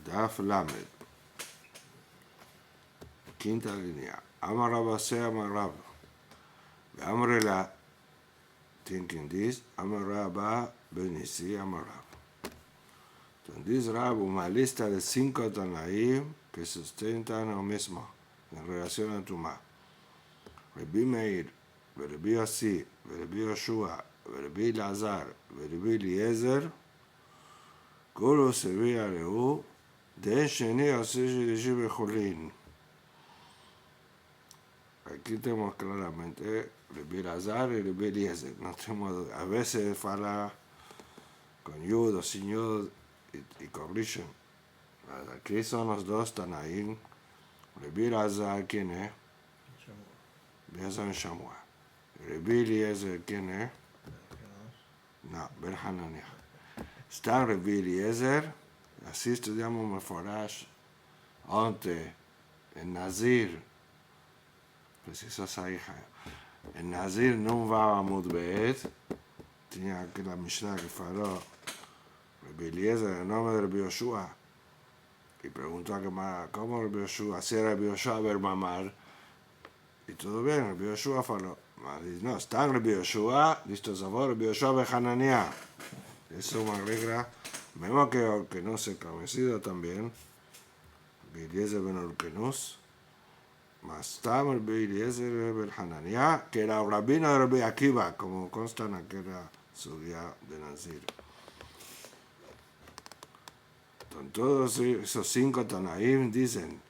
Daf Lamed. Quinta línea. Amar Rabba se Amar Rabba. Amar la thinking this. Amar Rabba Benisi Amar Rabba. Entonces dice Rabba una lista de 5 Tanaim que sustentan lo mismo en relación a Tumá. Rabbi Meir, Rabbi Yossi, Rabbi Yoshua, Rabbi Lazar, Rabbi Eliezer, כולו סביע ראו, דין שני עושה שלישי בחולין. Aquí tenemos claramente Rabbi Lazar y Rabbi Eliezer. No tenemos, a veces fala con yud o sin yud y con rishon. Aquí son los dos Tanaim. Rabbi Lazar, ¿quién es? Eliezer Shamua. Rabbi Eliezer, ¿quién es? No, Ben Hananiah. Está Rabbi Eliezer, así estudiamos Meforash antes, en Nazir, preciso esa hija. En Nazir no va a Mudbeet, tenía aquí la Mishnah que faló Rabbi Eliezer, el nombre de Rabbi Yoshua, y preguntó a Gemara, ¿cómo Rabbi Yoshua? Si era Rabbi Yoshua ver mamar, y todo bien, Rabbi Yoshua faló. No, está Rabbi Yoshua, listo, sabor, Rabbi Yoshua ver Hananiah. Eso me alegra, mismo que no se convencido también, Eliezer ben Orkenus, más tarde Eliezer ben Hananiah, que era rabino de Rabbi Akiva, como consta en aquella subida de Nazir. Entonces, todos esos 5 Tanaim dicen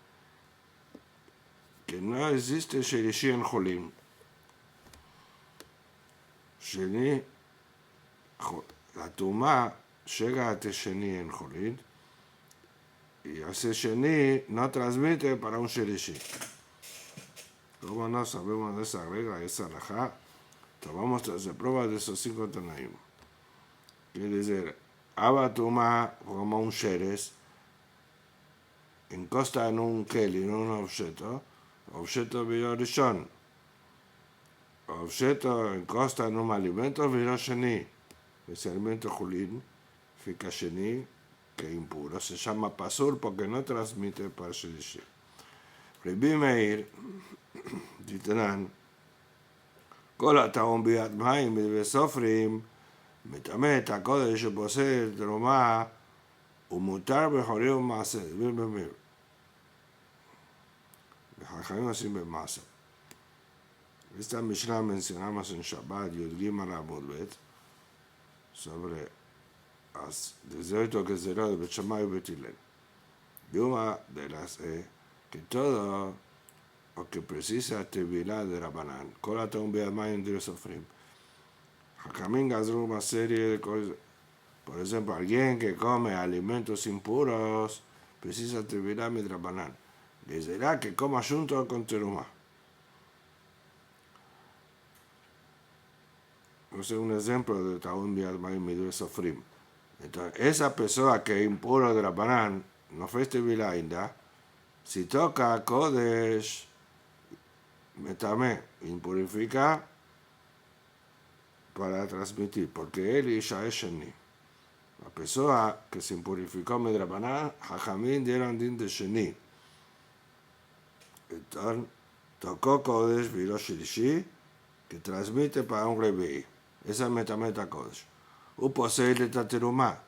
que no existe Shelishi en Jolim. Sheni, la Tumá llega a Sheni en Jolín y ese Sheni no transmite para un Shelishi. Como no sabemos de esa regla, esa alajá, tomamos las pruebas de esos 5 Tanaim. Quiere decir, Abba Tumá como un Sheres, encosta en un Keli, en un objeto Biorishon. Objeto encosta en un alimento Birosheni. Ese alimento Julín, fica Sheni, que impuro, se llama Pasur porque no transmite para Shelishi. Rabbi Meir, Ditanan, כל הטעון ביד מים וסופרים, מטמא את הקודש שפוסל תרומה, ומותר בחורים ומעשה, דבר במיר. וחכמים עושים במעשה. Esta Mishnah mencionamos en Shabbat, Yud Gimel Amud Bet, sobre las 18 que será de Bet Shammai y Bet Hillel. Y una de las que todo lo que precisa Tevilá de Rabbanan, כל הטעון ביד מים וסופרים. Jajamín gazrú una serie de cosas. Por ejemplo, alguien que come alimentos impuros precisa Tevilá midrabanan. Les dirá que coma junto con terumá. Es un ejemplo de Taun Biadmai Midre Sofrim. Entonces, esa persona que es impuro de la banana, no fue Tevilá ainda, si toca Kodesh, metame, impurifica para transmitir, porque él ya es Sheni. La persona que se impurificó Midrabanan, Jajamín dieron din de Sheni. Entonces, tocó Kodesh, viró Shilishi, que transmite para un Rebeí. Esa es Metameta Kodesh. Posee la terumá.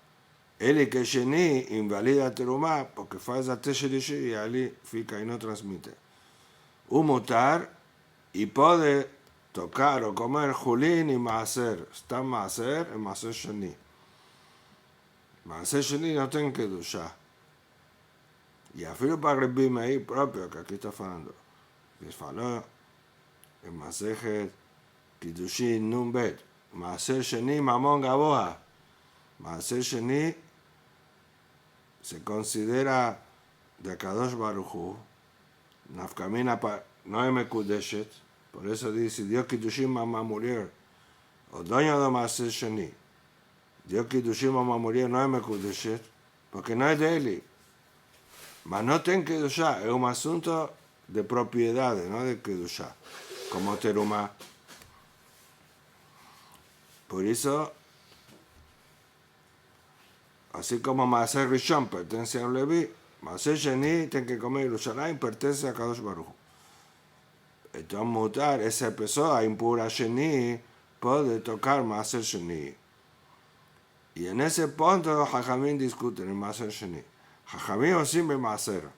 Él que Sheni invalida terumá porque faz a Shilishi y ali fica y no transmite. Mutar y puede tocar o comer Julín y Maaser. Está Maaser y Maaser Sheni. Maaser Sheni no tiene que duchar. Y afilo para Rabbi Meir propio, que aquí está falando. Les faló en Masejet Kiddushin Nun Bet. Maaser Sheni Mamón Gaboa. Maaser Sheni se considera de Kadosh Baruch Hu. Nafkamina no es Mekudeshet. Por eso dice, Dios Kiddushin mamá murió. O dueño de Maaser Sheni. Dios Kiddushin mamá murió no es Mekudeshet. Porque no es de él. Mas no tiene Kedushá. Es un asunto de propiedades, no de Kedushá. Como terumá. Por eso, así como Maaser Rishon pertenece a un Leví, Maaser Sheni tiene que comer Yerushalayim, pertenece a Kadosh Baruj Hu. Entonces mutar, esa persona impura Sheni puede tocar Maaser Sheni. Y en ese punto Jajamín discuten el Maaser Sheni. Jajamín o simple Maaser,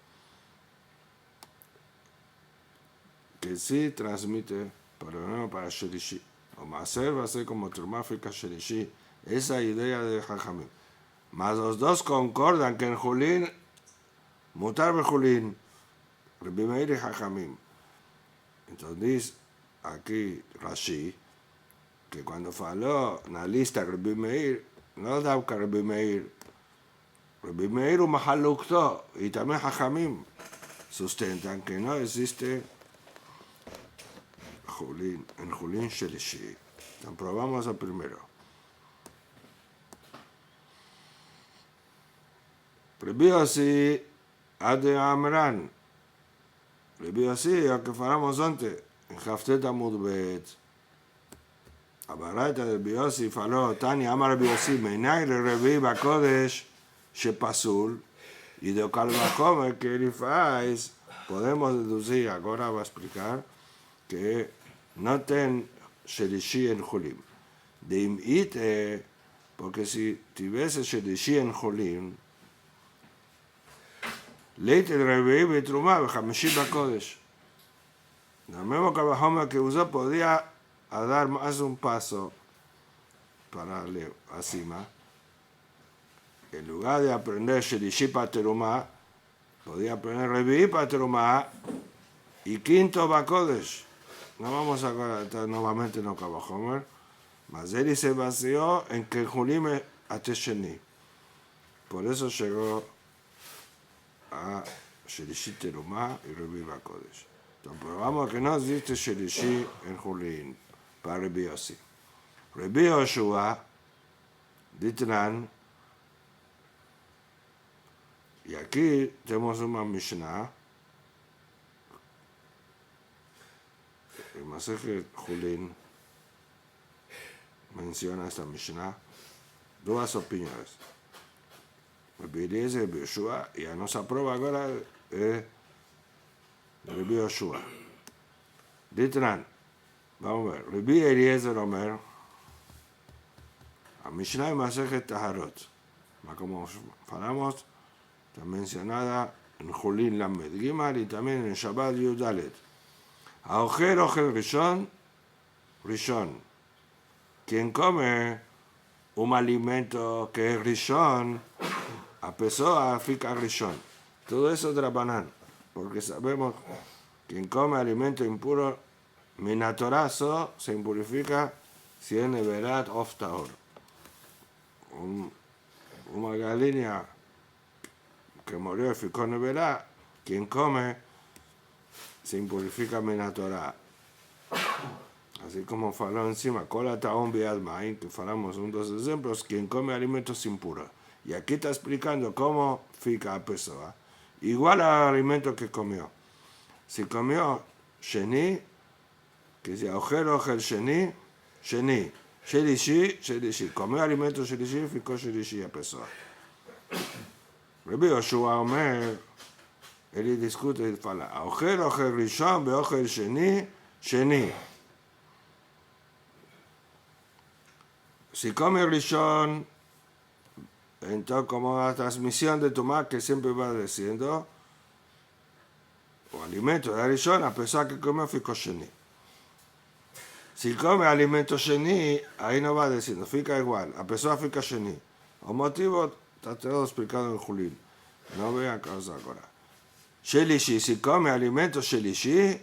que sí transmite, pero no para Shelishi. O Maaser va a ser como Termáfica Shelishi. Esa idea de Jajamín. Mas los dos concordan que en Julín, mutar Bejulín, Rabbi Meir y Jajamín. Entonces, aquí Rashi, que cuando faló en la lista Rabbi Meir, no da que Rabbi Meir un Mahalukto, y también Jajamín sustentan que no existe Julín, en Julín Shelishi. Entonces, probamos el primero. Rabbi Yossi, Ade Amran. Rabbi Yossi, lo que falamos antes, en Jaftet Amud Bet. A baraita de Rabbi Yossi faló, Tani, Amar Rabbi Yossi, Meinay Revi Bakodesh, Shepasul, y de Kalvachomer que él faz, podemos deducir, ahora va a explicar, que no ten Shelishi en Julim. De Imite, porque si tuviese Shelishi en Julim, Leite el Revi Betrumá, Bejamishi Bakodesh. El mismo Kalvachomer que usó podía dar más un paso para encima. En lugar de aprender Shelishi para Terumá, podía aprender Revi para Terumá y quinto Bakodesh. No vamos a estar nuevamente en el Kalvachomer, mas él se vació en que Julim a Sheni. Por eso llegó a Shelishi Terumá y Revi Bakodesh. Entonces probamos que no existe Shelishi en Julim para Rabbi Yossi. Rabbi Yoshua, Ditran, y aquí tenemos una Mishnah, el Masejet Julín menciona esta Mishnah, dos opiniones. Rabbi Eliezer, Rabbi Yoshua, y nos aprueba ahora Rabbi Yoshua. Ditran, vamos a ver, Rabbi Eliezer Omer, a Mishnah y Masejet Taharot, como falamos, está mencionada en Julín Lamed Gimel y también en Shabbat Yudalet. Aojer Ojel Rishon, Rishon. Quien come un alimento que es Rishon, a pessoa fica Rishon. Todo eso es Drabanán, porque sabemos que quien come alimento impuro, minatorazo, se impurifica si es neverat of taor. Una gallina que murió y ficó neverat, quien come se impurifica minatorá. Así como faló encima, cola taón biadmain, que falamos un dos ejemplos, quien come alimentos impuros. Y aquí está explicando cómo fica a pessoa. Igual al alimento que comió. Si comió sheni, que sea ojero sheni, sheni, shelishi, shelishi. Comió alimento shelishi, ficó shelishi a pessoa. Rabbi Yoshua Omer, él discute y fala, ojel rishon, beojel sheni, sheni. Si come rishon, entonces como la transmisión de Tumá que siempre va diciendo, o alimento de rishon, a pesar que come fico sheni. Si come alimento sheni, ahí no va diciendo, fica igual, a pesar fica sheni. El motivo está todo explicado en Julín. No vean causa ahora. Shelishi, si come alimento shelishi,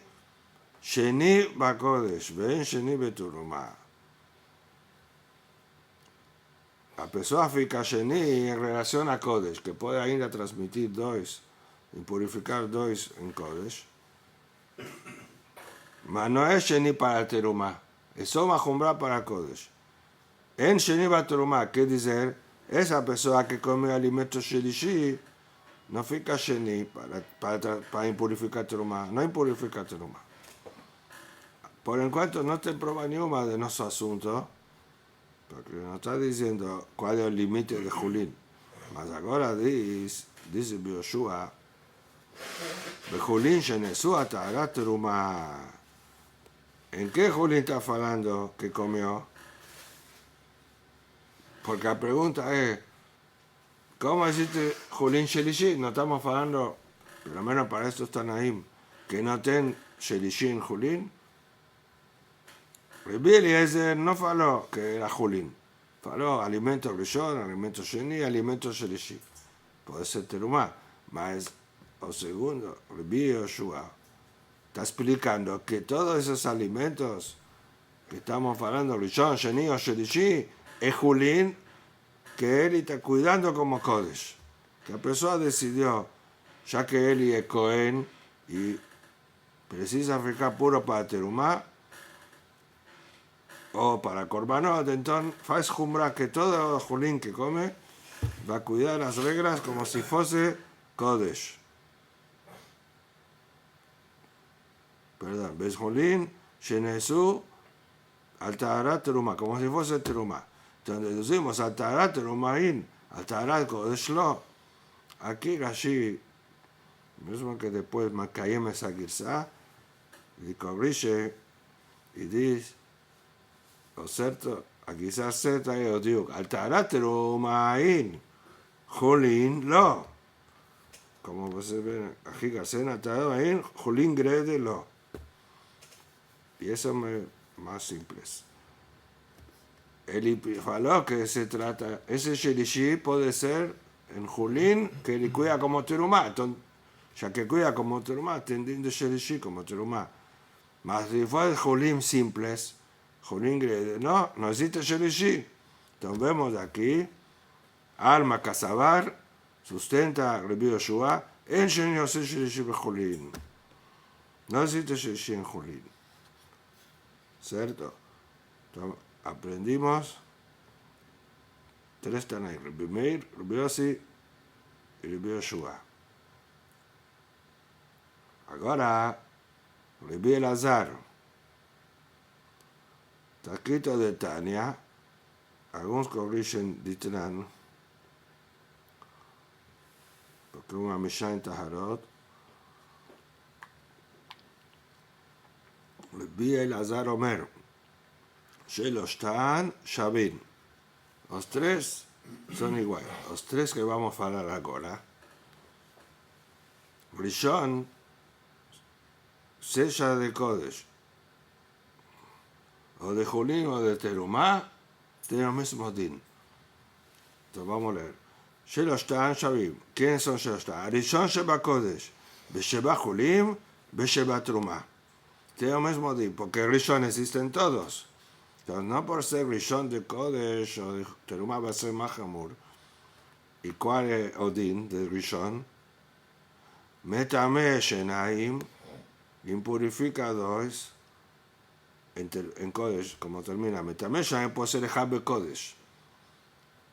sheni bakodesh, ven sheni beturumá. A pessoa fica sheni en relación a Kodesh, que puede ainda transmitir dois, impurificar dois en Kodesh. Mas no es sheni para terumá, es solo majumbra para Kodesh. En sheni para terumá, ¿qué dizer? Esa persona que come alimento shelishi no fica sheni para impurificar terumá, no impurifica terumá. Por enquanto no te prueba ninguna de nuestro asunto, porque nos está diciendo cuál es el límite de Julín. Mas agora dice Yoshua, Bejulín shenesu ataharat terumá. ¿En qué Julín está hablando que comió? Porque la pregunta es, ¿cómo hiciste Julín Shelishi? No estamos hablando, por lo menos para estos Tanaim, que no ten Shelishi en Julín. Rabbi Eliezer no faló que era Julín. Faló alimento Rishon, alimento Sheni, alimento Shelishi. Puede ser terumá. Mas, o segundo, Rabbi Yoshua está explicando que todos esos alimentos que estamos hablando, Rishon, Sheni o Shelishi, es Julín que él está cuidando como Kodesh. Que la persona decidió, ya que él es Cohen y precisa ficar puro para terumá o para Korbanot, entonces faz jumbra que todo Julín que come va a cuidar las reglas como si fuese Kodesh. Perdón, ¿ves Julín? Shenesu al Taharat terumá, como si fuese terumá. Entonces deducimos al Taharat terumáin, al Taharat Kodesh lo. Aquí Rashi, mismo que después Makayem esa girsá, y corrige y dice, lo cierto, aquí se acepta y os digo, al Taharat terumáin, Julín lo. Como se ve, aquí Garcena terumáin, Julín grede lo. Y eso es más simple. Él faló que se trata, ese Shelishi puede ser en Julín que él cuida como terumá. Entonces, ya que cuida como terumá, tendiendo Shelishi como terumá. Mas si fue Julín simples, Julín grede, no existe Shelishi. Entonces vemos aquí, Alma Casabar sustenta Rabbi Yoshua, en Sheni Yosef Shelishi Julín. No existe Shelishi en Julín. ¿Cierto? Entonces, aprendimos tres Tanaim, Rabbi Meir, Rabbi Yossi y Rabbi Yoshua. Ahora, Rabbi Elazar. Está escrito de Tania, algunos corrigen Ditran, porque una Mishnah en Taharot, Rabbi Elazar Omer, Shelostan Shavin. Los tres son iguales. Los tres que vamos a hablar ahora. Rishon, sella de Kodesh, o de Julín o de Terumá, tienen el mismo din. Entonces vamos a leer. Shelostan Shavim. ¿Quiénes son Shelostan? Rishon Sheba Kodesh, Besheba Julín, Besheba Terumá. Tienen el mismo din, porque Rishon existen todos. Entonces, no por ser Rishon de Kodesh o de Terumá va a ser Mahamur. ¿Y cuál es Odin de Rishon? Metame Shenaim, impurifica dos en Kodesh, como termina. Metame Shenaim puede ser Ejab Kodesh.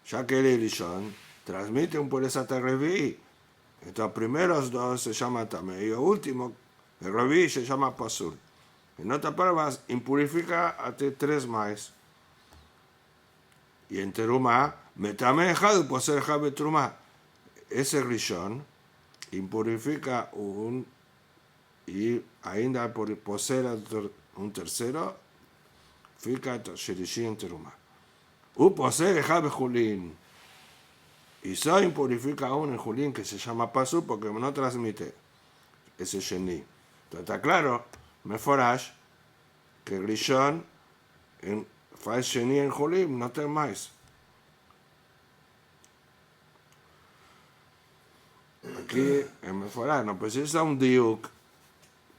Ya que el Rishon transmite un pureza Revi. Entonces, los primeros dos se llaman Tame y el último, el Revi, se llama Pasul. En otras palabras, impurifica a tres más. Y en Terumá, Metame Ejab puede ser Ejab Terumá. Ese Rishon impurifica un y ainda por ser un tercero, fica Shelishi en Terumá. Por ser Ejab Julín. Y solo impurifica un en Julín que se llama Pasu porque no transmite ese Sheni. Entonces está claro, Meforash, que Rishon faz Sheni en Julín, no tiene más. Aquí en Meforash no precisa un diuk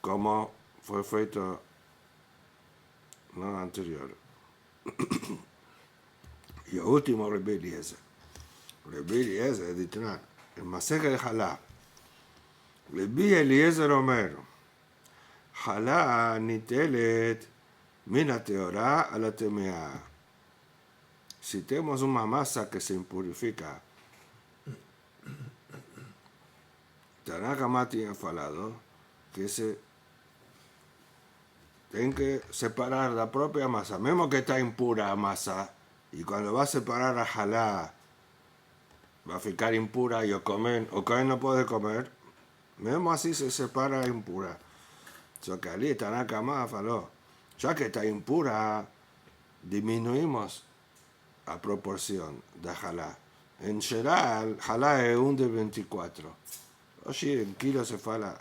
como fue feito no anterior. Y el último, Rabbi Eliezer. Rabbi Eliezer dice, el Masej de Halá. Rabbi Eliezer Omer, Halá nitelet mina teorá a la temea. Si tenemos una masa que se impurifica, Tanaka Mati ha falado que se tienen que separar la propia masa, mismo que está impura masa, y cuando va a separar a Halá, va a ficar impura y o Cohen no puede comer, mesmo así se separa impura. So que ali Tanaka Amá falou, ya que está impura, disminuimos a proporción da halá. En geral, halá es 1 de 24. Hoy en kilo se fala,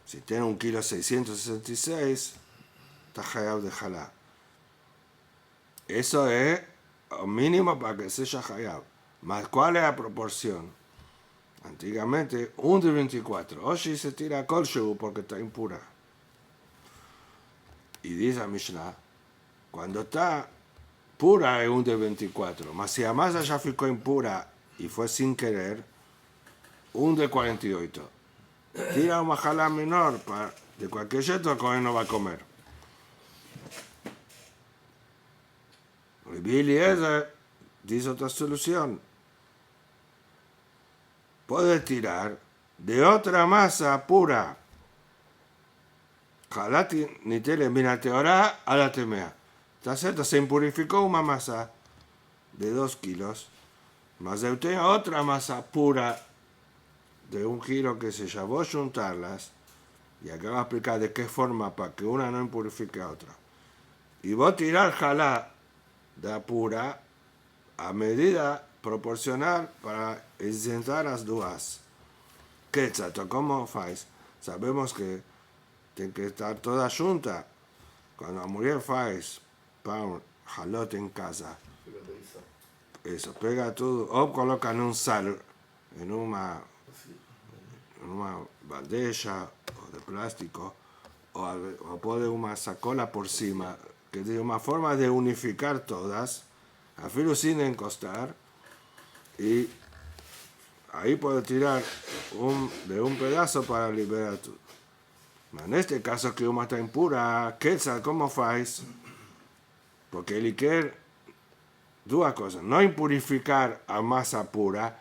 si tiene 1 kilo 666, está hayab de halá. Eso es o mínimo para que sea hayab. Mas ¿cuál es la proporción? Antiguamente 1 de 24. Hoy se tira kolshu porque está impura. Y dice a Mishnah, cuando está pura es 1 de 24. Mas si la masa ya ficó impura y fue sin querer, 1 de 48. Tira una jalá menor, de cualquier jeito el Cohen no va a comer. Rabbi Eliezer dice otra solución. Puede tirar de otra masa pura. Jalati ni tele mina teorá a la temea. ¿Está cierto? Se impurificó una masa de 2 kilos. Mas yo tengo otra masa pura de 1 kilo que se llamó a juntarlas. Y acá va a explicar de qué forma para que una no impurifique a otra. Y voy a tirar jalá de pura a medida proporcional para isentar las dos. ¿Qué chato? ¿Cómo faz? Sabemos que tiene que estar toda junta. Cuando la mujer faz pan, jalote en casa, eso, pega todo, o colocan un sal en una bandeja o de plástico, o pone una sacola por cima, que es una forma de unificar todas, a filo sin encostar, y ahí puede tirar de un pedazo para liberar todo. En este caso que una está impura, Quetzal, ¿cómo faz? Porque él quiere dos cosas, no impurificar a masa pura,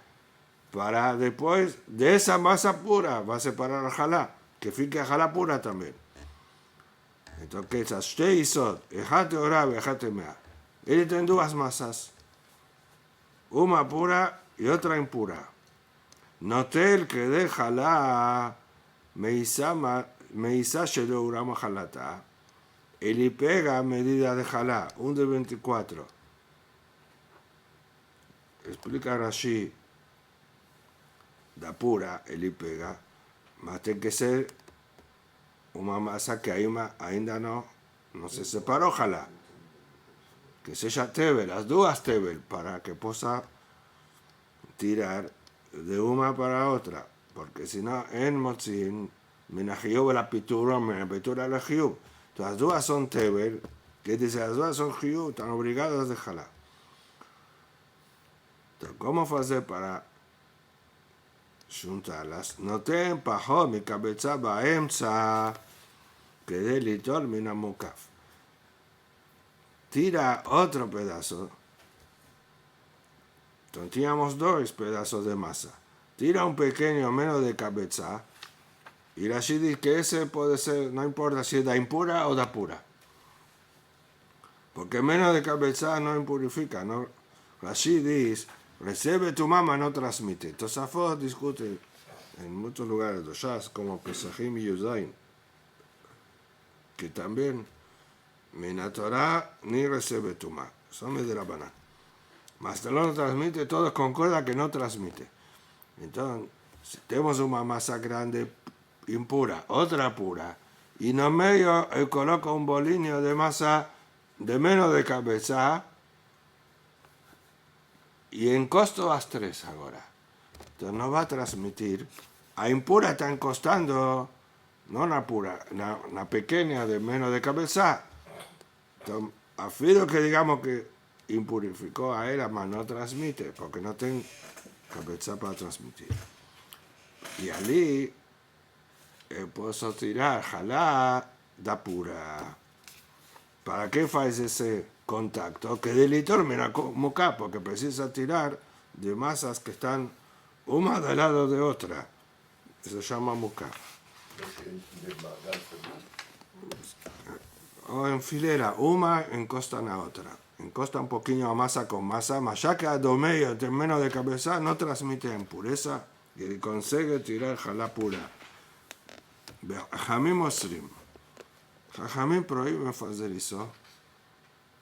para después de esa masa pura va a separar a jalá, que fique a jalá pura también. Entonces, esas shte isot, ejate orab, ejate mea. Él tiene dos masas, una pura y otra impura. Notel que de jalá meisa shelo urama jalata. Él pega a medida de jalá, 1 de 24. Explica Rashi, da pura, él pega, mas tiene que ser una masa que ainda no se separó, ojalá. Que sea tebel, las dos tebel, para que pueda tirar de una para otra. Porque si no, en motzin, menajiyub la pintura la jiyub. Las dos son tebel, que dice las dos son jiyub, están obligadas de jalá. Entonces, ¿cómo hacer para juntarlas? No ten pajot mi cabeza baemza, que de litor mina mukaf. Tira otro pedazo. Entonces teníamos 2 pedazos de masa. Tira un pequeño menos de cabeza. Y Rashi dice que ese puede ser, no importa si es da impura o da pura. Porque menos de cabeza no impurifica. ¿No? Rashi dice, recibe tu mamá, no transmite. Tosafot discute en muchos lugares de Shas, como Pesachim y Yuzain, que también Minatorá ni recibe tuma. Son de la banana. Mas no transmite, todos concuerdan que no transmite. Entonces, si tenemos una masa grande impura, otra pura, y en el medio coloco un bolinio de masa de menos de cabeza, y en costo las 3 ahora. Entonces no va a transmitir. A impura están costando, no una pura, una pequeña de menos de cabeza. Entonces, afirmo que digamos que impurificó a él, mas no transmite, porque no tiene cabeza para transmitir. Y allí puedo tirar jalá da pura. ¿Para qué hace ese contacto? Que delitor mira como capo, que precisa tirar de masas que están una del lado de otra. Eso se llama mukaf. O en filera, una encostan a otra. encosta un poquito a masa con masa, mas ya que Adomei, menos de cabeza, no transmite impureza y consigue tirar jalá pura. Jamim Osrim. Jamim prohíbe hacer eso,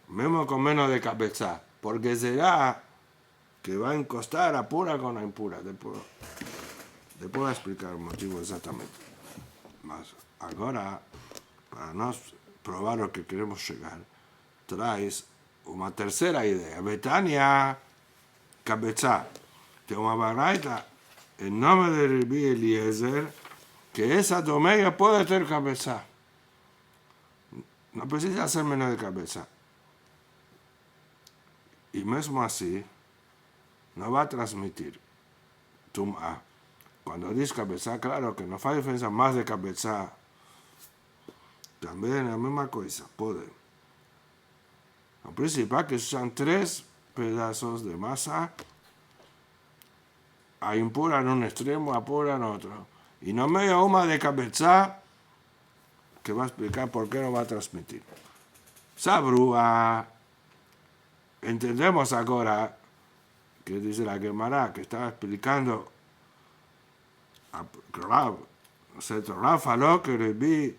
mismo con menos de cabeza, porque será que va a encostar a pura con la impura. Después voy a explicar el motivo exactamente. Mas ahora, para no probar lo que queremos llegar, traes una tercera idea. Betania, cabeza. De una baraita, en nombre de Rabbi Eliezer, que esa domeia puede tener cabeza. No precisa ser menos de cabeza. Y mismo así, no va a transmitir tum'a. Cuando dice cabeza, claro que no hace diferencia más de cabeza. También la misma cosa, puede. Al principio que son 3 pedazos de masa, a impura en un extremo, a pura en otro. Y no me una de cabeza, que va a explicar por qué no va a transmitir. Sabrúa, entendemos ahora, que dice la Gemara, que estaba explicando a Rav, faló que Rabbi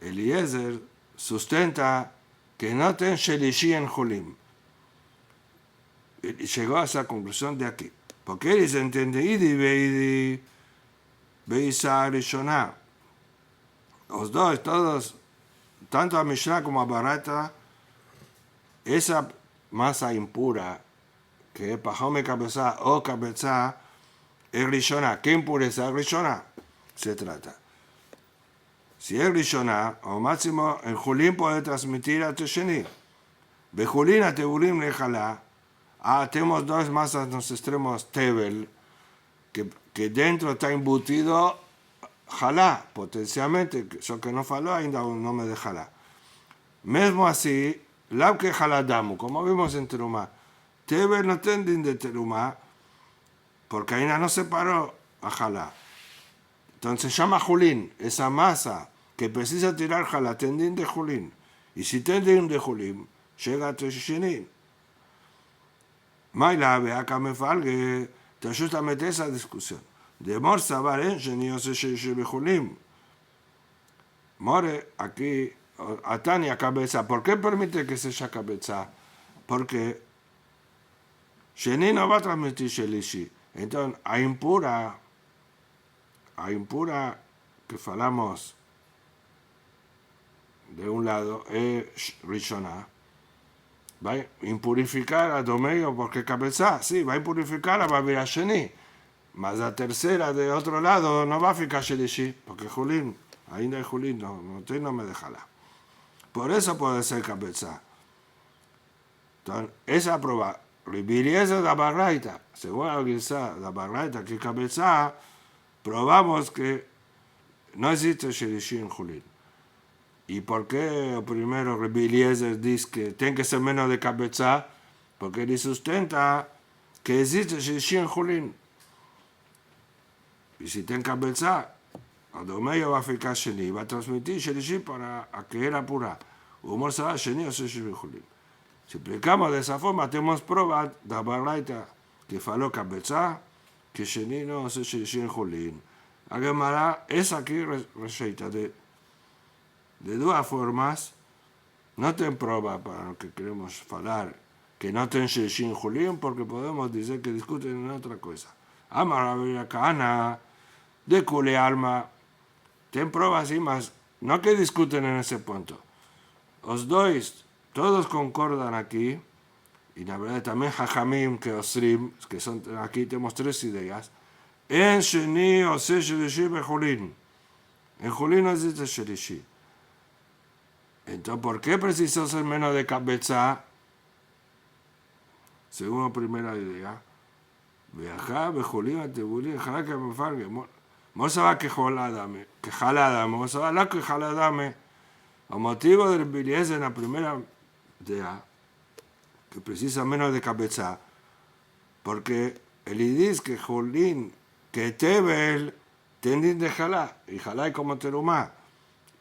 Eliezer sustenta que no ten shelishi en Julim. Y llegó a esa conclusión de aquí. Porque él se entiende Idi Beisa Rishoná. Los dos, todos, tanto a Mishnah como a Barata, esa masa impura, que es pajome cabeza o cabeza, es Rishoná. ¿Qué impureza es Rishoná? Se trata. Si es Rishoná, o máximo, en Julín puede transmitir a Tesheni. Bejulín a Tebulim le jalá. Tenemos 2 masas en los extremos Tebel, que dentro está embutido jalá, potencialmente, eso que no faló, ainda no me de jalá. Mismo así, la que jalá damu, como vimos en Terumá, Tebel no tienden de Terumá, porque ainda no se paró a jalá. Entonces se llama Julín, esa masa que precisa tirar jalá, tendín de Julín. Y si tendín de Julín, llega a Tesheni. Maila, acá me falgue, te justamente esa discusión. De Mor Sabar Engenio se Bejulim. More, aquí, Atania cabeza. ¿Por qué permite que sea cabeza? Porque Sheni no va a transmitir Shelishi. Entonces, a impura que falamos de un lado, es Rishona. Va a impurificar a Domeio porque cabeza, sí, va a impurificar a Babir Sheni. Mas la tercera de otro lado no va a ficar Shelishi, porque Julín, ainda hay Julín, no me dejará. Por eso puede ser cabeza. Entonces, esa prueba, Ribirieza de Barraita, según la Gilsa de Barraita, que cabeza, probamos que no existe Shelishi en Julín. ¿Y por qué primero Ribirieza dice que tiene que ser menos de cabeza? Porque él sustenta que existe Shelishi en Julín. Y si tiene cabeza, Adomeo va a ficar Sheni, va a transmitir Shelishi para que era pura. Humor será Sheni o Shelishi Julín. Si explicamos de esa forma, tenemos pruebas de la Barraita que faló cabeza, que Sheni no es Shelishi en Julín. La Gemara es aquí rechaita de 2 formas, no ten prueba para lo que queremos hablar, que no ten Shelishi en Julín, porque podemos decir que discuten en otra cosa. Amar Cana, de Cule Alma, ten pruebas y más, no que discuten en ese punto. Os dois, todos concordan aquí, y la verdad también Jajamim, que Osrim, que son aquí tenemos 3 ideas. En Sheni o se Shelishi Bejulín. En Julín no existe Shelishi. Entonces, ¿por qué precisó ser menos de cabeza? Según la primera idea. Viajar, Bejulín, Atebulín, ojalá que me falgue. Mosaba que jaladame, Mosaba la que jaladame. El motivo del Bilies en la primera idea, que precisa menos de cabeza, porque el dice que Julín, que Tebel, tendín de jalá, y jalá es como terumá,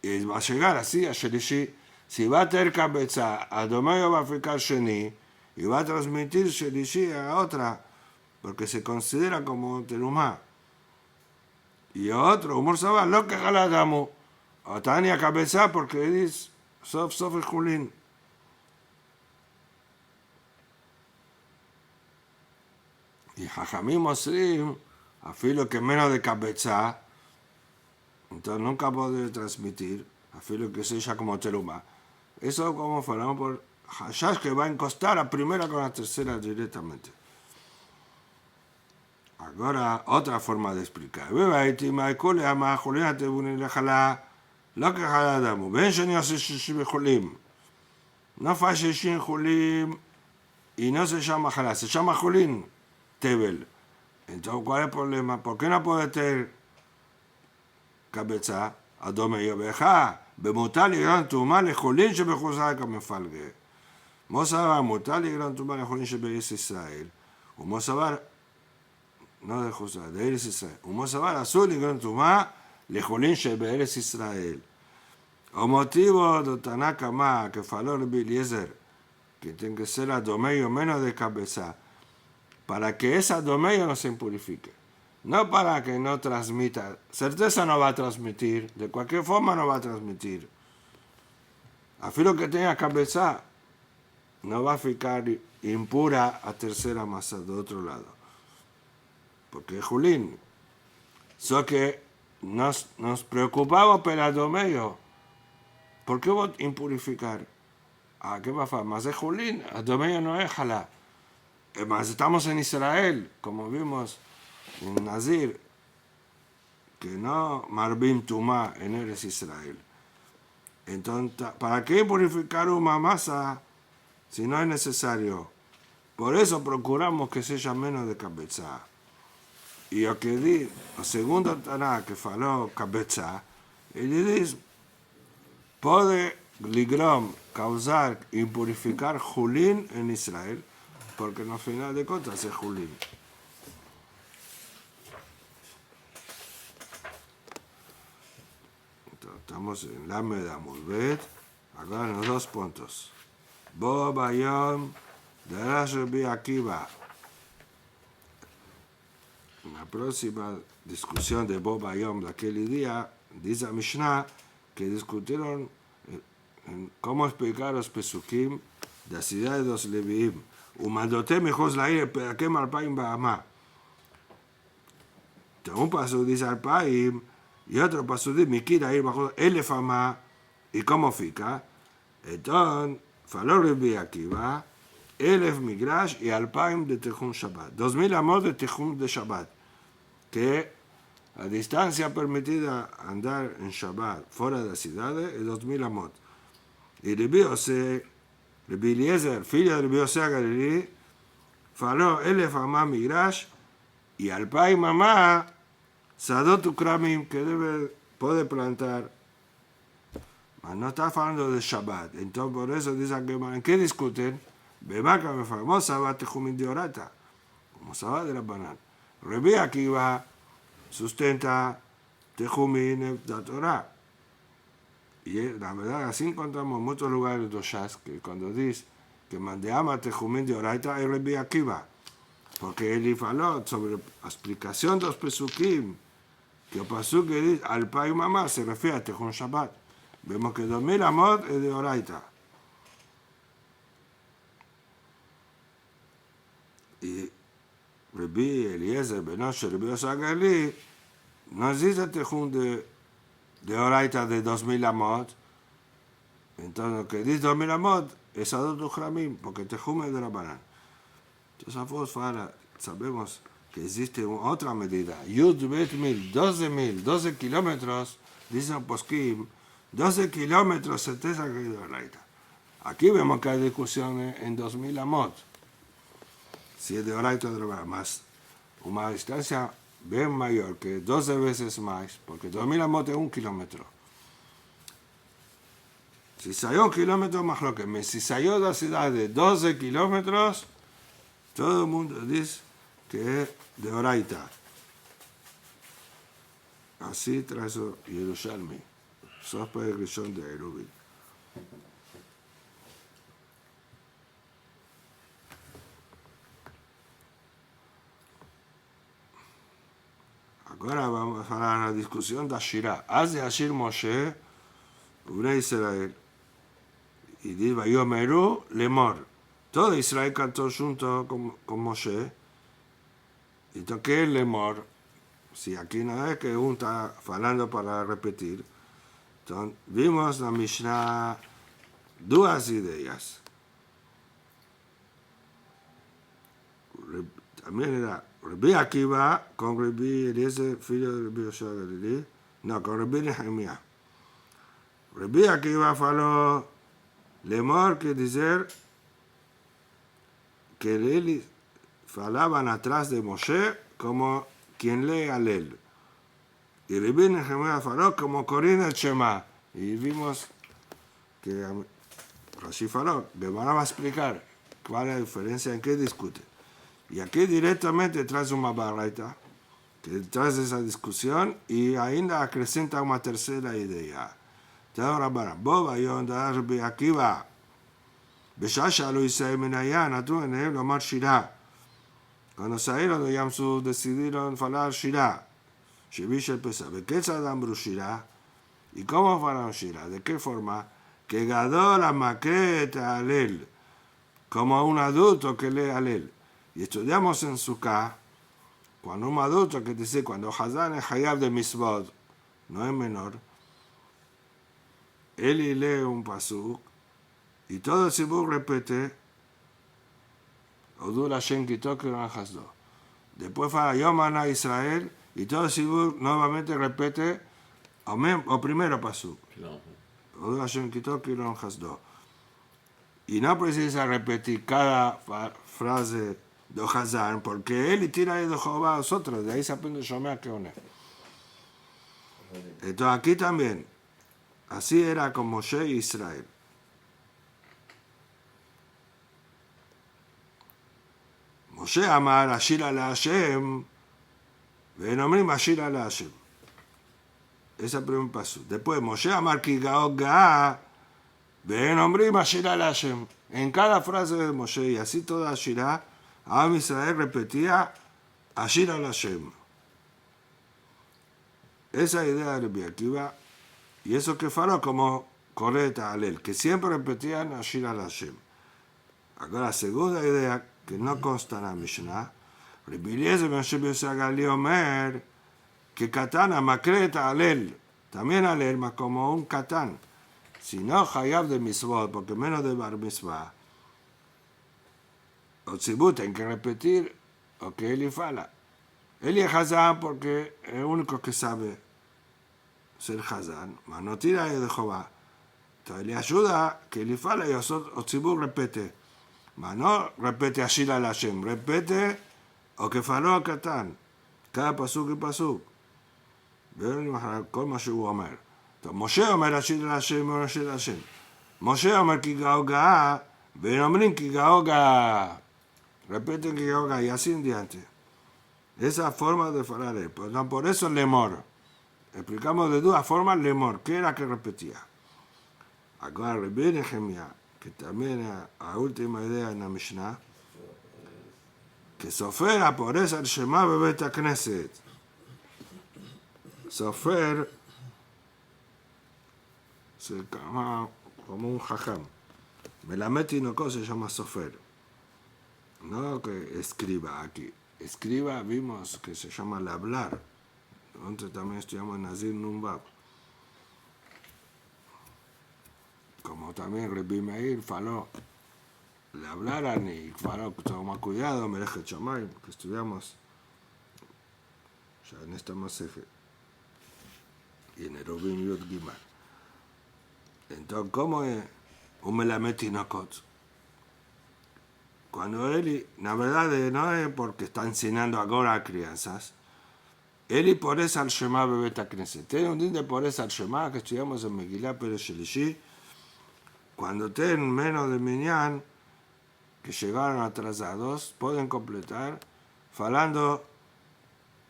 y va a llegar así a Shelishi. si va a tener cabeza, Adomeyo va a ficar Sheni y va a transmitir Shelishi a otra, porque se considera como Terumá. Y otro, Humor Sabá, lo que Jaladamu, o Tania cabeza porque dice, Sof Sof el Julín. Y Jajamim Osrim, afilo que menos de cabeza, entonces nunca puede transmitir, afilo que sea como Terumá. Eso como falamos por Hashash, que va a encostar la primera con la tercera directamente. Ahora, otra forma de explicar. Lo que Jaladamu, ven Sheni Osrim Julim. No falla Shin Julim y no se llama Jalá, se llama Julín Tebel. Entonces, ¿cuál es el problema? ¿Por qué no puede tener cabeza? Adome y oveja. Bemutal y gran tumar le Julín se bejuzar como falgue. Mosabar mutal y gran tumar le Julín se beis Israel. Mosabar, no de Juzar, de Eres Israel. Mosabar azul y gran tumar le Julín se beis Israel. O motivo de Tanaka Ma que faló Rabbi Eliezer, que tiene que ser adomeyo menos de cabeza, para que ese adomeyo no se impurifique. No para que no transmita. Certeza no va a transmitir, de cualquier forma no va a transmitir. Afilo que tenga cabeza, no va a ficar impura a tercera masa de otro lado. Porque es Julín. So que nos preocupamos por el adomeyo. ¿Por qué voy a impurificar? ¿Qué va a hacer? Más es Julín, adomeyo no es Jalá. Más estamos en Israel, como vimos en Nazir, que no Marbim Tumá en Eres Israel. Entonces, ¿para qué purificar una masa si no es necesario? Por eso procuramos que sea menos de cabeza. Y lo que dice, el segundo Taná que faló cabeza, él dice, puede ligrom causar impurificar Julín en Israel, porque al final de cuentas es Julín. Estamos en la Medamulbet, acá en los 2 puntos. Bo Bayom de Rabbi Akiva. En la próxima discusión de Bo Bayom de aquel día, dice a Mishnah que discutieron en cómo explicar los pesukim de la ciudad de los Leviim. Umandote mejor la ir pedakem alpaim ba'amá. Un paso dice alpaim y otro paso dice mikira ir bajo elefamá. ¿Y cómo fica? Entonces, faló Rabbi Akiva, elef migrash y alpaim de Tejum Shabbat. 2000 amos de Tejum de Shabbat. Que la distancia permitida andar en Shabbat fuera de la ciudad es 2000 amos. Y Rabbi Eliezer, filho de Rabbi Yosef Galilí, faló elef amá migrash y alpaim mamá sadot ukramim que puede plantar. No está hablando de Shabbat. Entonces, por eso dicen que ¿en qué discuten? Bebaca me faló Shabbat Tejumin de Orata, como Shabbat de la banana. Rabbi Akiva sustenta Tejumin de Torah. Y la verdad, así encontramos muchos lugares de Shas que cuando dice que mandeama Tejumin de Orata es Rabbi Akiva. Porque él faló sobre la explicación de los pesukim, que el pasuk que dice al pai mamá se refiere a Tejum Shabbat. Vemos que 2000 amot es de Oraita. Y Rabbi Eliezer, Benoche, Rabbi Yosef Galilí, nos dice Tejum de Oraita de 2000 amot. Entonces, lo que dice 2000 amot es Adot Uchramim, porque Tejum es de la banana. Entonces, sabemos que existe otra medida. Yud Bet Mil, 12 kilómetros, dicen Poskim, 12 kilómetros certeza que es de Oraita. Aquí vemos que hay discusiones en 2000 amot. Si es de Oraita o de Oraita, más una distancia bien mayor, que 12 veces más, porque 2000 amot es 1 kilómetro. Si salió 1 kilómetro, más lo que si salió de la ciudad de 12 kilómetros, todo el mundo dice que es de Oraita. Así trae eso Yerushalmi. Sos por el Rishon de Eruvin. Agora vamos falar a discussão da Shirah. Haz de Ashir Moshe, Ubnei Israel. E diz, Vayomeru Lemor. Todo Israel cantou junto com Moshe. Então, que é Lemor? Se aqui não é que um está falando para repetir. Então, vimos na Mishnah duas ideias. Também era Rabbi Akiva com Rabbi Eliezer, filho de Rabbi Yoshua Galilei. Não, com Rabbi Nehemiah. Rabbi Akiva falou, Lemor quer dizer que eles falavam atrás de Moshe como quem lê Alel. E Rabbi Nehemiah falou como Corin el Shema. E vimos que Rashi falou, Gemara va a explicar qual é a diferença em que discute. E aqui diretamente traz uma baraita que traz essa discussão e ainda acrescenta uma terceira ideia. Então, Rabbanan, Boba, Yonda, Rabbi Akiva, בשעה שעלו ישראל מן הים, נתנו עיניהם לומר שירה. Cuando salieron de Yamsu decidieron falar Shirah, Shevi Shel Pesach. וכיצד אמרו שירה? ¿Y cómo falaron Shirah? ¿De qué forma? Que Gadol המקרא את ההלל, como un adulto que lee Halel. Y estudiamos en Sukkah, cuando un adulto que dice, cuando Hazan es Hayab de Mitzvot, no es menor, él lee un pasuk, y todo el Sibuk repite, Odul Hashem Kito Kiran Hasdo. Después fala Yom Ana Israel, y todo el Sibuk nuevamente repite, o primero pasuk, Odul Hashem Kito Kiran Hasdo. Y no precisa repetir cada frase de Hazan, porque él tira de Jehová a nosotros, de ahí se aprende Shomea que one. Entonces aquí también, así era con Moshe y Israel. Moshe amar Ashir ala Hashem, venomrim Ashir ala Hashem. Ese es el primer paso. Después, Moshe amar ki gaot ga'a, venomrim Ashir ala Hashem. En cada frase de Moshe, y así toda Ashirah, Am Israel repetía Ashir ala Hashem. Esa idea de Rabbi Akiva, y eso que faló como correcta Alel, que siempre repetían Ashir ala Hashem. Ahora, la segunda idea, que no consta en la Mishnah, Rabbi Eliezer ben Yoshua Galilei Omer, que Katán amakreta Alel, también Alel, más como un Katán, si no Hayab de Mitzvot, porque menos de Bar Mitzvah, o Tzibut, tienen que repetir o que Eli fala. Eli es Hazán porque es el único que sabe ser Hazán, mas no tira de Jehová. Entonces le ayuda que Eli fala y o Tzibut repete. Mas no repete Ashir al Hashem, repete o que faló a Katán, cada pasuk y pasuk. כל מה שהוא אומר. טוב, משה אומר אשיר אל השם ואשיר אל השם. משה אומר כי גאו גאה, והם אומרים כי גאו גאה. Repeten que gao gאה, y así en diante. Esa forma de falar es. Por eso lemor. Explicamos de dos formas lemor, que era que repetía. Ahora Rabbi Nehemiah, que también es la última idea en la Mishnah, que Sofer por esa el Shema bebet הכנסת. Sofer se llama como un jajam. Melamed Tinokot se llama Sofer. No que escriba aquí. Escriba vimos que se llama el hablar. Entonces también estudiamos Nazir Numbab. Como también Rabbi Meir faló, le hablaran y faló, toma cuidado, Melech Shamayim, que estudiamos ya en esta maseje. Y en Eruvin Yud Gimel. Entonces, ¿cómo es un Melamed Tinokot? Cuando él, la verdad no es porque está enseñando ahora a crianzas, él por eso al Shema bebet הכנסת. Tiene un día por eso al Shema que estudiamos en Megillah Perek Shelishi, cuando tienen menos de minyan, que llegaron atrasados, pueden completar falando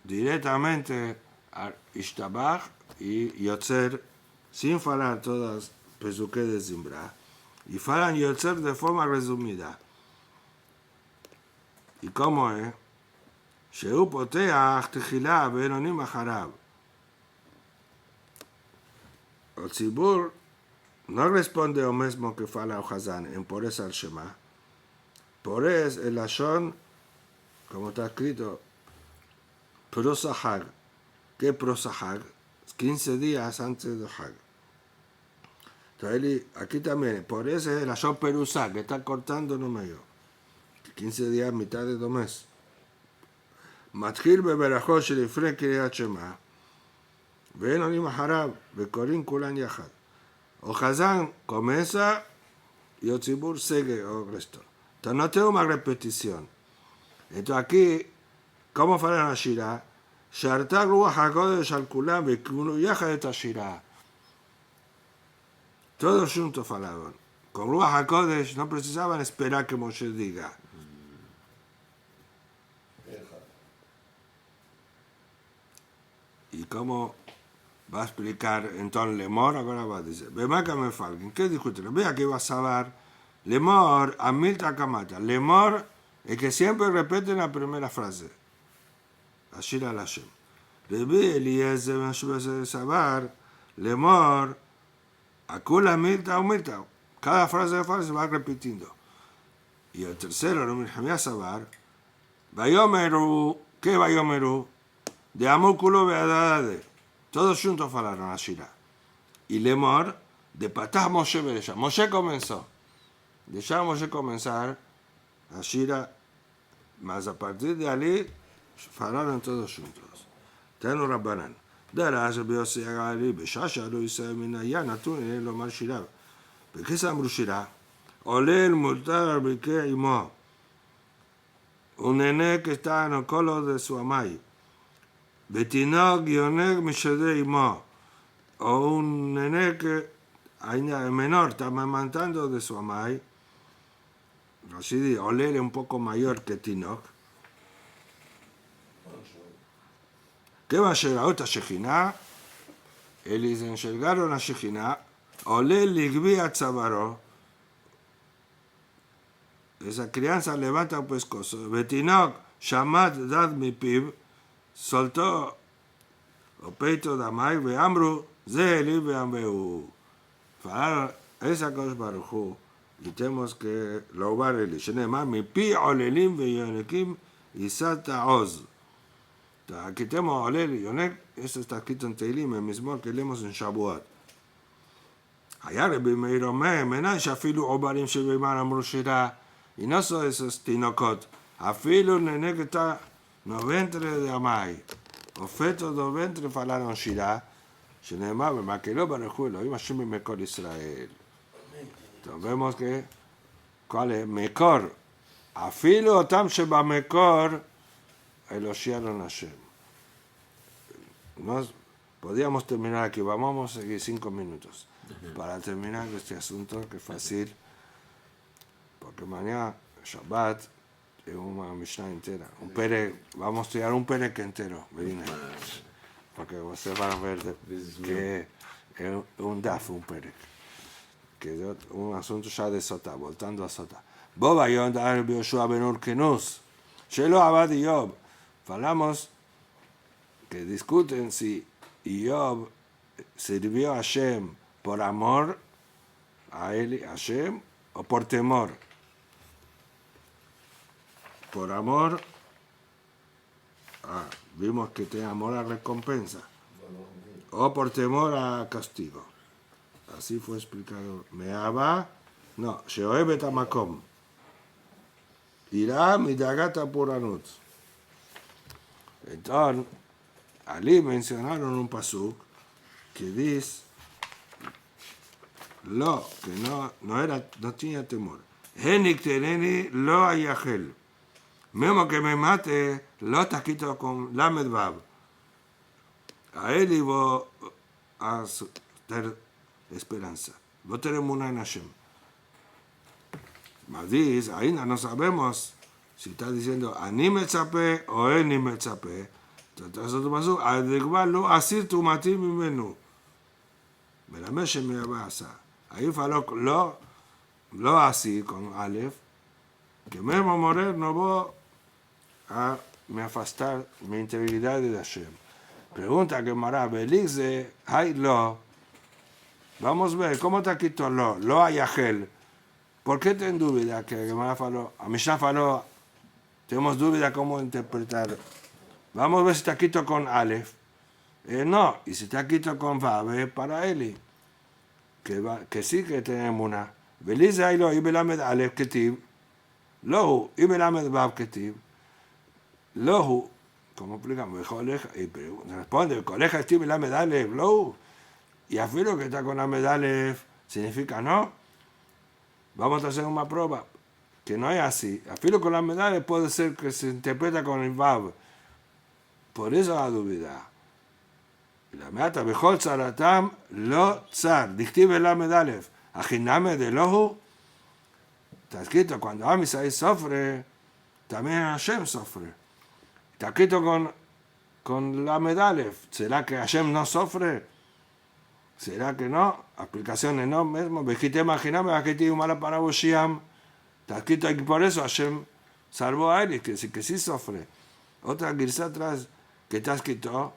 directamente al Ishtabach y Yotzer, sin falar todas Pesuké de Zimbra, y falan Yotzer de forma resumida. ¿Y cómo es? שהוא פותח תחילה ואין עונים אחריו. El tzibur no responde lo mismo que fala o Hazán en Pores al Shema. Pores el lashon, como está escrito, prosahag. ¿Qué prosahag? 15 días antes del Hag. Entonces, aquí también, Pores es el lashon perusá, que está cortando no medio. 15 días, mitad de 2 meses. מתחיל בברכות שלפני קריאת שמע, ואין עונים אחריו, וקוראים כולן יחד. O Hazán comienza y el tzibur sigue el resto. Entonces no tengo más repetición. Entonces aquí, ¿cómo fue la Shirah? Sharta Ruach HaKodesh al Kulam v'kunu yachad et Shirah. Todos juntos falaban. Con Ruach HaKodesh no precisaban esperar que Moshe diga. ¿Y cómo va a explicar entonces Lemor? Ahora va a decir, Bemaca me falguen, ¿qué discute? Vea que va a saber, Lemor, Amilta Kamata. Lemor es que siempre repiten la primera frase. Ashir al Hashem. Rebi Eliezer, me saber, Lemor, Akula Amilta, Amilta. Cada frase se va repitiendo. Y el tercero, me a saber, Vayomeru, ¿qué Vayomeru? De Amúculo Beadade. Todos juntos falaron a Shirah. Y Lemor, de Patah Moshe Beresha. Moshe comenzó. De ya Moshe comenzar a Shirah, más a partir de allí, falaron todos juntos. Tenu Rabbanan. דרש רבי יוסי הגלילי, בשעה שעלו ישראל מן הים, נתון אליהם לומר שירה. בכיסא אמרו שירה, עולה אל מותר על ברכי אמו, ונהנה קטן כל עוד סועמי. ותינוק יונק משדי אמו, o un nene que menor está amamantando de su amai, así oler un poco mayor que Tinok. ¿Qué va a ser ahora Shekhinah? Ellos enxergaron a Shekhinah, ole ligbi a tzavaro, esa crianza levanta un pescozo, Betinok shamat dad mi pib, soltó el peito de Amai, veamru, ze eli veambeu. Falaron, esa cosa baruchu, y tenemos que louvar el Shenema, mi pi olelim veyonekim y sata oz. Aquí tenemos olel y yonek, eso está escrito en Teilim, el mismo que leemos en Shabuot. היה רבי מאיר אומר, מנין שאפילו עוברים שבאימן אמרו שירה, y no son esos תינוקות, אפילו ננקת נובנטרה דמאי, o fetos del ventre falaron שירה, שנאמר במקהלו ברכו אלוהים השם במקור ישראל. Entonces vemos que, ¿cuál es? מקור. אפילו אותם שבמקור, elogiaron a Hashem. Podríamos terminar aquí, vamos a seguir 5 minutos para terminar este asunto que es fácil, porque mañana Shabbat es una Mishnah entera, un perek, vamos a estudiar un perek entero, porque ustedes van a ver que es un daf, un perek, que es un asunto ya de Sotá, voltando a Sotá. Boba Yom Dar Yoshua ben Urkenus, Shelo Abad Yob, falamos que discuten si Job sirvió a Hashem por amor a él, a Hashem, o por temor. Por amor, vimos que tiene amor a recompensa, o por temor a castigo. Así fue explicado. Meaba, no, Sheoeb et hamakom. Irá midagata puranut. Entonces, allí mencionaron un pasuk que dice que no tenía temor. Henik teneni lo ayahel. Mismo que me mate, lo está escrito con lamed vav. A él iba a tener esperanza. Vos tenemos una en Hashem. Mas dice, ahí no sabemos si está diciendo ani metzape o eni metzape. Entonces otro pasuk, adegval lo asir tumati mimenu. מלמד שמייבא עשה. ahí faló lo así con Aleph, que mismo morir no va a me afastar mi integridad de Hashem. Pregunta que Mará, Belize, hay lo. Vamos a ver, ¿cómo está escrito lo? Lo hay Agel. ¿Por qué ten duda que Mará faló? A Mishnah faló, tenemos duda cómo interpretar. Vamos a ver si está escrito con Aleph. No, y si está escrito con Vav, para Eli. Que sí que tenemos una. Belize, hay lo, y Belamed Aleph Ketib. Lohu, y Belamed Vav Ketib. Lohu, ¿cómo explicamos? Y responde, coleja Steve la medalla, Lohu. Y afirmo que está con la medalla, significa no. Vamos a hacer una prueba, que no es así. Afirmo con la medalla puede ser que se interpreta con el Vav. Por eso la duda. La meta, Bejol Tzaratam, lo tzar. Dictive la medalla. Ajiname de Lohu. Está escrito, cuando Amisai sufre, también Hashem sufre. Está escrito con la medalla. ¿Será que Hashem no sufre? ¿Será que no? Aplicaciones no mismo. Vejite imaginame, vejite humana para Boshiam. Está escrito aquí por eso Hashem salvó a él, que sí sufre. Otra girsa atrás que está escrito.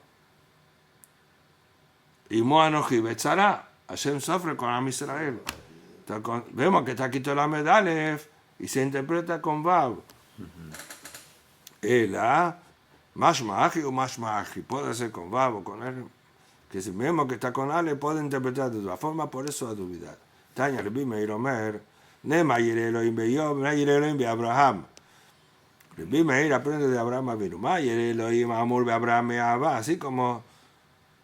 Y Moanoji Betzara. Hashem sufre con Am Israel. Vemos que está escrito la medalla y se interpreta con Vav. Ela. Mashmaaji o Mashmaaji, puede ser con Vav o con él, que si mismo que está con Ale puede interpretar de otra forma, por eso la duda. Tanya Rabbi Meir Omer, Nema Yireh Elohim Beyob, Nema Yireh Elohim Be Abraham. Rabbi Meir aprende de Abraham Avinu, Ma Yireh Elohim Amor Be Abraham Me Abba, así como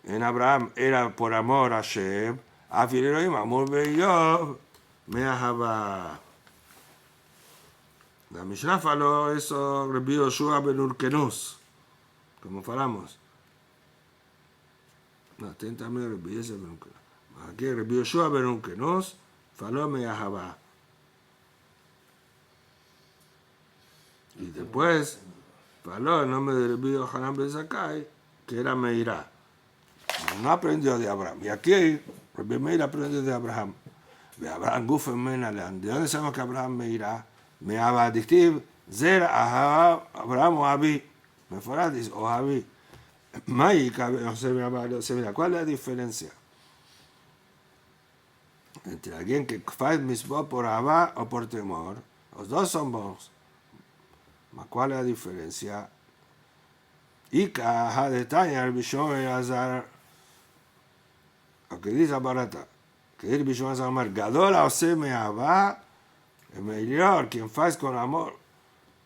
en Abraham era por amor a Hashem, Af Yireh Elohim Amor Beyob Me Abba. La Mishnah faló eso Rabbi Yoshua Ben Urkenus. Como falamos. No, tem también Rabbi Eliezer Ben Urkenus. Aquí Rabbi Yoshua Ben Urkenus faló me Ahabá. Y después faló el nombre de Rabbi Yohanan Ben Zakkai, que era Meirá. No aprendió de Abraham. Y aquí Rabbi Meir aprendió de Abraham. De Abraham Gufen Menalan. ¿De dónde sabemos que Abraham Meirá? Me Ahabá dictiv, Zer Ahabá Abraham o Abi. Me fuera dice, o Javi, ¿cuál es la diferencia entre alguien que hace misbot por Abba o por temor? Los dos son bons. ¿Cuál es la diferencia? Y caja de Tanya, el Bishon Azar, lo que dice Barata, que el Bishon Azar, Gadola o se me Abba, es mejor quien hace con amor.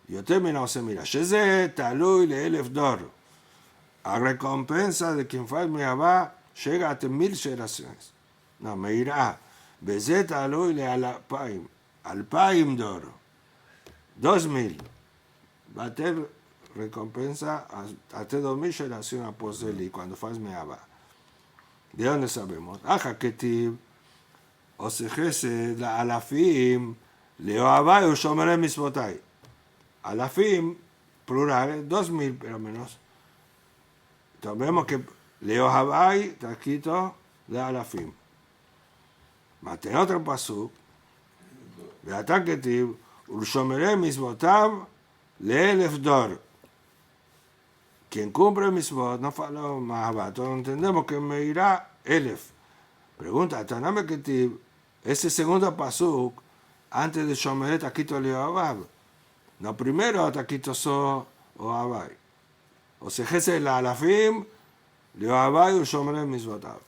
יותר מן העושה מילה, שזה תלוי לאלף דור. הרקומפנסה de quien faz מאהבה, llega a 1000 generaciones. No, מיראה. וזה תלוי לאלפיים. 2000 דור. 2000. Va a tener recompensa hasta 2000 generaciones a poseer cuando faz מאהבה. ¿De dónde sabemos? Aja כתיב, עושה חסד לאלפים, לאוהבי ושומרי מצוותיי. Alafim, plurales, 2000 pero menos. Entonces vemos que Leo Habai está escrito de Alafim. Mas tiene otro pasuk. De Ataketiv, Urshomeré misbotav leelef dor. Quien cumple misbot, no faló Mahabat. Todos entendemos que me irá elef. Pregunta, Taname Ketiv, ese segundo pasuk, antes de Shomeré está escrito Leo Habai. No, primero está escrito So o Abai. O se jese la alafim, leo Abai o Shomeré misbotav.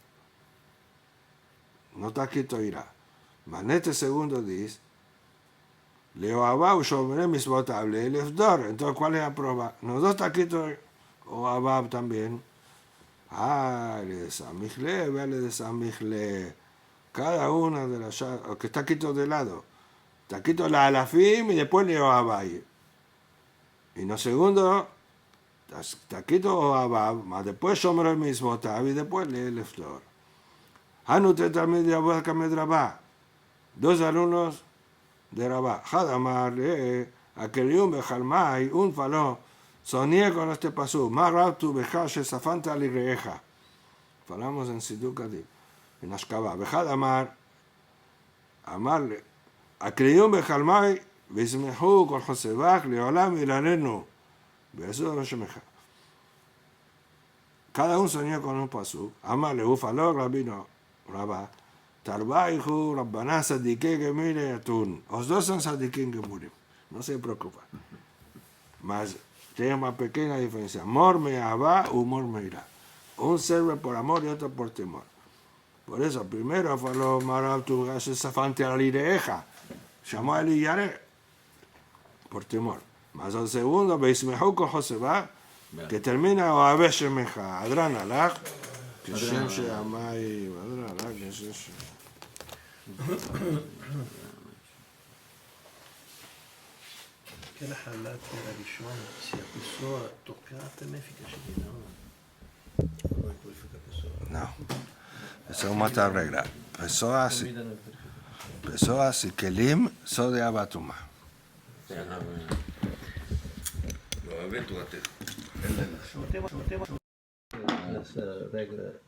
No está escrito Irá. Mas en este segundo dice, leo Abai o Shomeré misbotav, le elef dor. Entonces, ¿cuál es la prueba? No, dos está escrito o Abai también. Le de Samichle, vale de Samichle. Cada una de las que está escrito de lado. Está escrito la alafim y después leo Abai. Y no segundo, está escrito o Abab, más después Shomer el mismo y después lee el Eftor. Hanute también de Abba Kamed Rabá. Dos alumnos de Rabá. Hadamar, Akelium Bejalmai, un faló. Soñé con este pasú. Más raptu Bejash Safanta Ligreja. Falamos en Sidukadi, en Ashkabá. Bejadamar, amarle. Akelium Bejalmai, Bismehu con Josebach, Leolam y Lanenu. Cada uno soñó con un pasú. Ama le bufaló, rabino, rabá. Tarbaihu, Rabbaná, Sadiqué, que mire, Atún. Los dos son Sadiquín que murió. No se preocupa. Mas tiene una pequeña diferencia. Mor me abá, humor me irá. Un sirve por amor y otro por temor. Por eso, primero faló Marab tu Safante a Lireja. Llamó a Eliyare por temor. Mas el segundo, Beismehu con Joseba, que termina o Abeshemeja, Adran Alach, que Shem Sheamai, Adran Alach, que Shem. Quelle halak הראשון, שהפסוע תוקעת efficace di no? Non è purifica pessoa. No. Esa es una otra regla. Pessoas y Kelim son de Abatuma. Lo avventurate. Essa regra